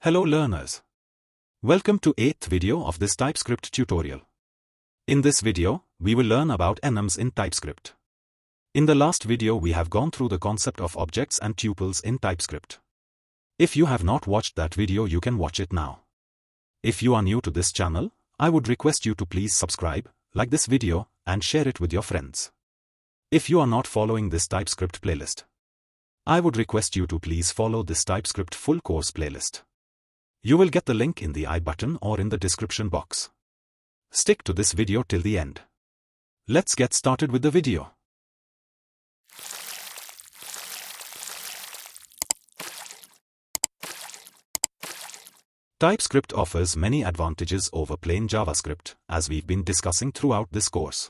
Hello learners. Welcome to 8th video of this TypeScript tutorial. In this video, we will learn about enums in TypeScript. In the last video we have gone through the concept of objects and tuples in TypeScript. If you have not watched that video, you can watch it now. If you are new to this channel, I would request you to please subscribe, like this video, and share it with your friends. If you are not following this TypeScript playlist, I would request you to please follow this TypeScript full course playlist. You will get the link in the I button or in the description box. Stick to this video till the end. Let's get started with the video. TypeScript offers many advantages over plain JavaScript, as we've been discussing throughout this course.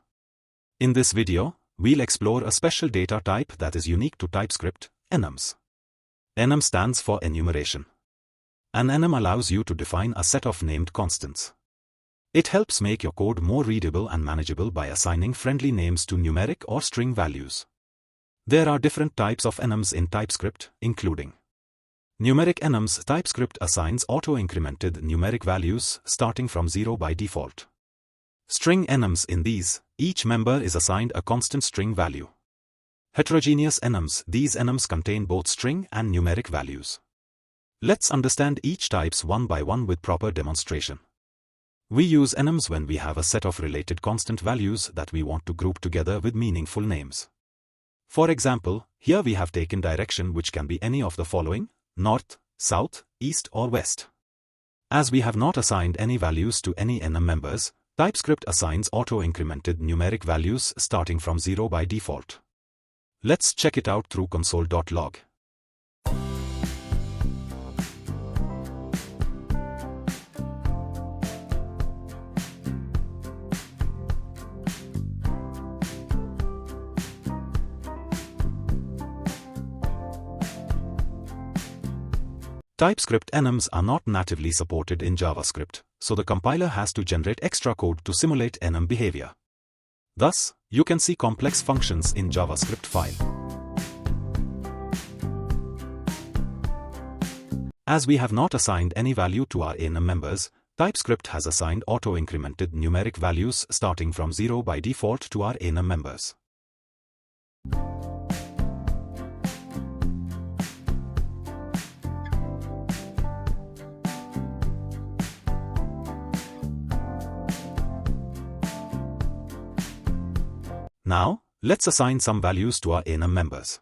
In this video, we'll explore a special data type that is unique to TypeScript, enums. Enum stands for enumeration. An enum allows you to define a set of named constants. It helps make your code more readable and manageable by assigning friendly names to numeric or string values. There are different types of enums in TypeScript, including numeric enums. TypeScript assigns auto-incremented numeric values starting from 0 by default. String enums. In these, each member is assigned a constant string value. Heterogeneous enums. These enums contain both string and numeric values. Let's understand each types one by one with proper demonstration. We use enums when we have a set of related constant values that we want to group together with meaningful names. For example, here we have taken direction, which can be any of the following: north, south, east or west. As we have not assigned any values to any enum members, TypeScript assigns auto-incremented numeric values starting from 0 by default. Let's check it out through console.log. TypeScript enums are not natively supported in JavaScript, so the compiler has to generate extra code to simulate enum behavior. Thus, you can see complex functions in JavaScript file. As we have not assigned any value to our enum members, TypeScript has assigned auto-incremented numeric values starting from 0 by default to our enum members. Now, let's assign some values to our enum members.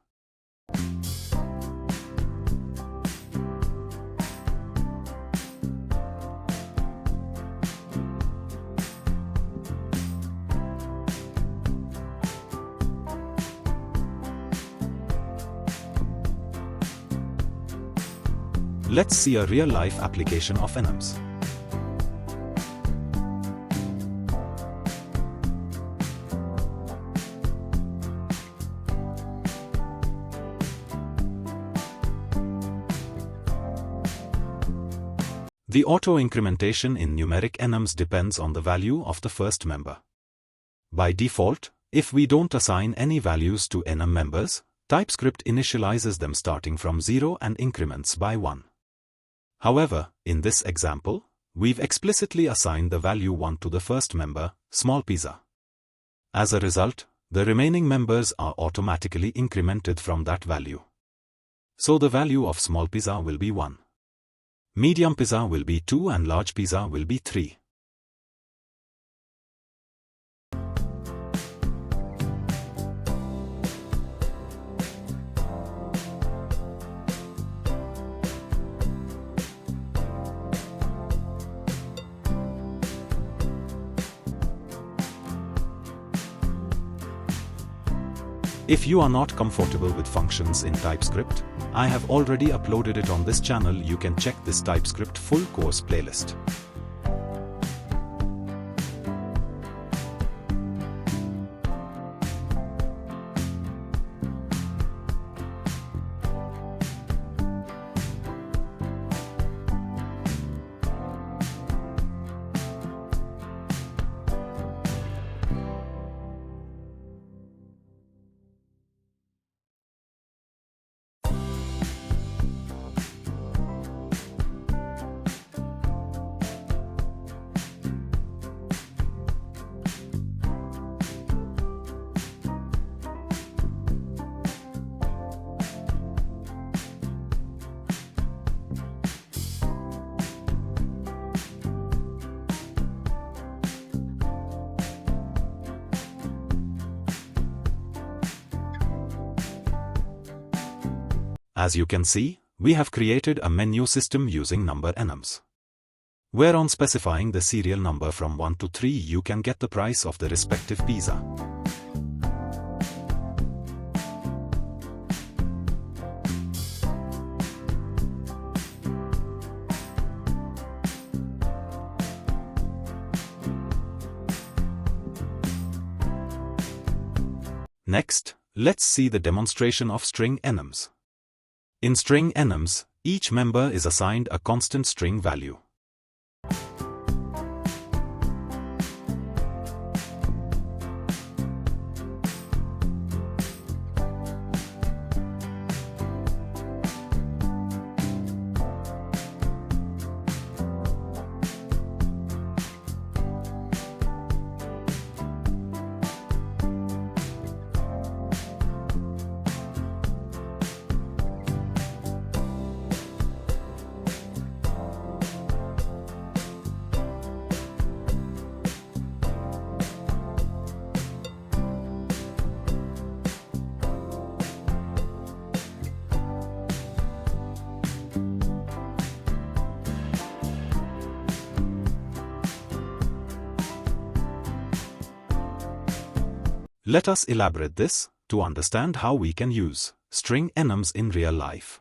Let's see a real-life application of enums. The auto-incrementation in numeric enums depends on the value of the first member. By default, if we don't assign any values to enum members, TypeScript initializes them starting from 0 and increments by 1. However, in this example, we've explicitly assigned the value 1 to the first member, small pizza. As a result, the remaining members are automatically incremented from that value. So the value of small pizza will be 1. Medium pizza will be 2 and large pizza will be 3. If you are not comfortable with functions in TypeScript, I have already uploaded it on this channel. You can check this TypeScript full course playlist. As you can see, we have created a menu system using number enums. Where on specifying the serial number from 1 to 3 you can get the price of the respective pizza. Next, let's see the demonstration of string enums. In string enums, each member is assigned a constant string value. Let us elaborate this to understand how we can use string enums in real life.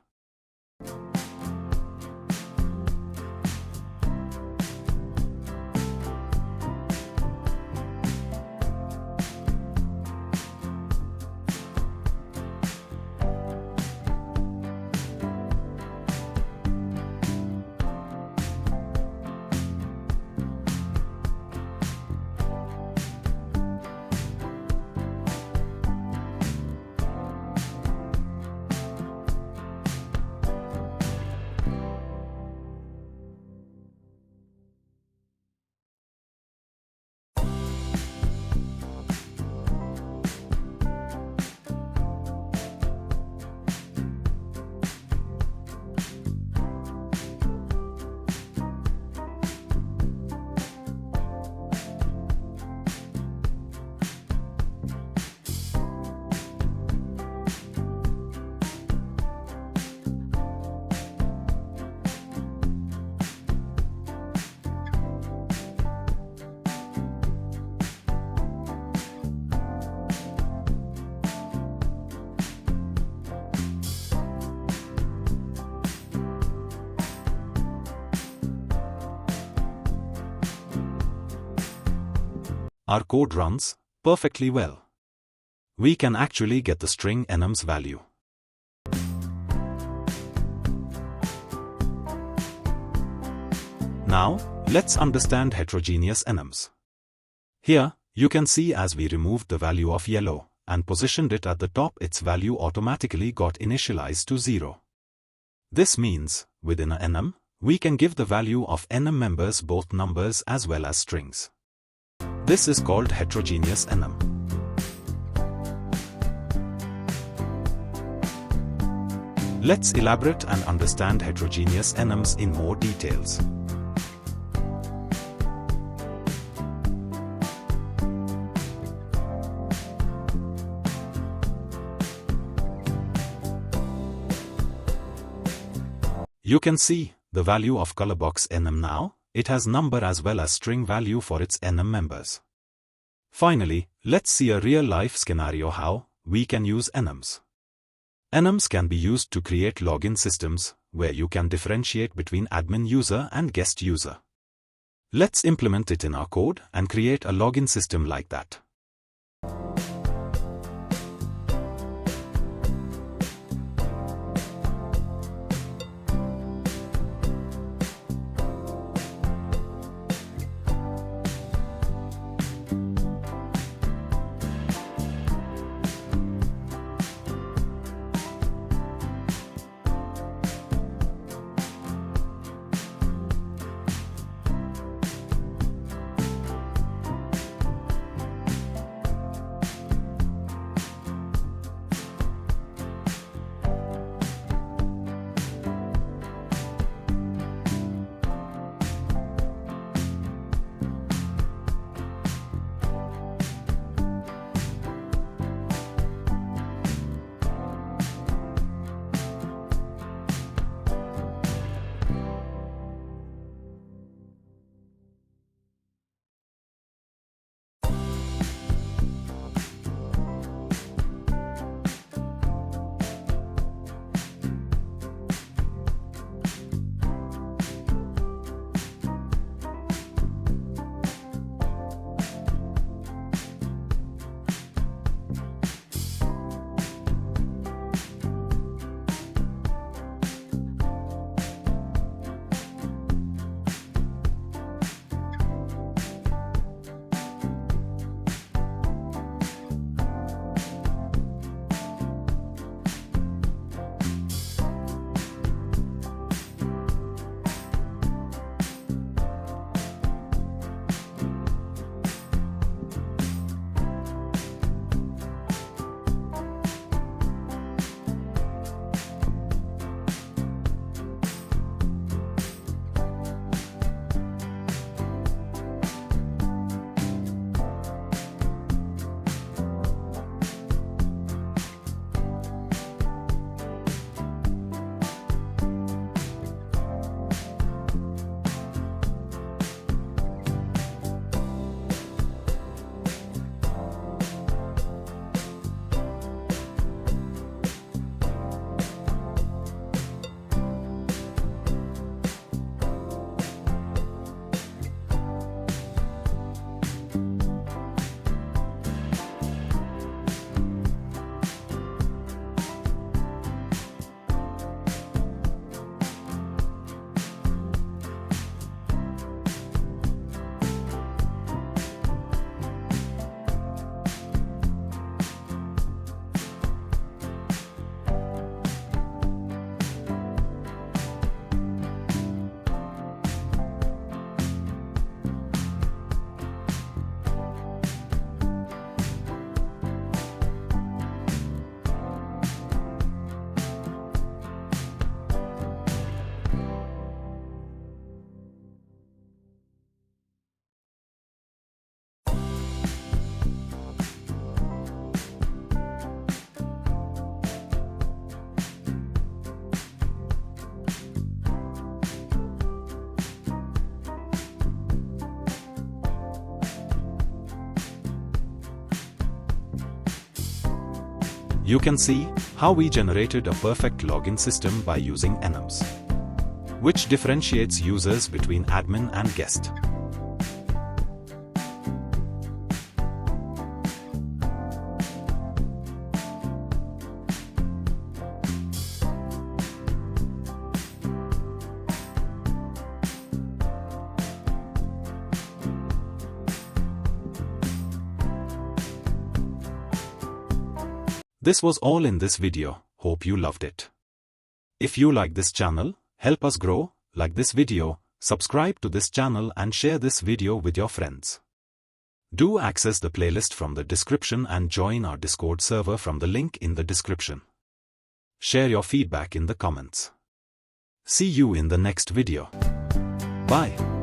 Our code runs perfectly well. We can actually get the string enums value. Now, let's understand heterogeneous enums. Here, you can see as we removed the value of yellow and positioned it at the top, its value automatically got initialized to 0. This means, within an enum, we can give the value of enum members both numbers as well as strings. This is called heterogeneous enum. Let's elaborate and understand heterogeneous enums in more details. You can see the value of colorbox enum now. It has number as well as string value for its enum members. Finally, let's see a real-life scenario how we can use enums. Enums can be used to create login systems, where you can differentiate between admin user and guest user. Let's implement it in our code and create a login system like that. You can see how we generated a perfect login system by using enums, which differentiates users between admin and guest. This was all in this video. Hope you loved it. If you like this channel, help us grow, like this video, subscribe to this channel and share this video with your friends. Do access the playlist from the description and join our Discord server from the link in the description. Share your feedback in the comments. See you in the next video. Bye.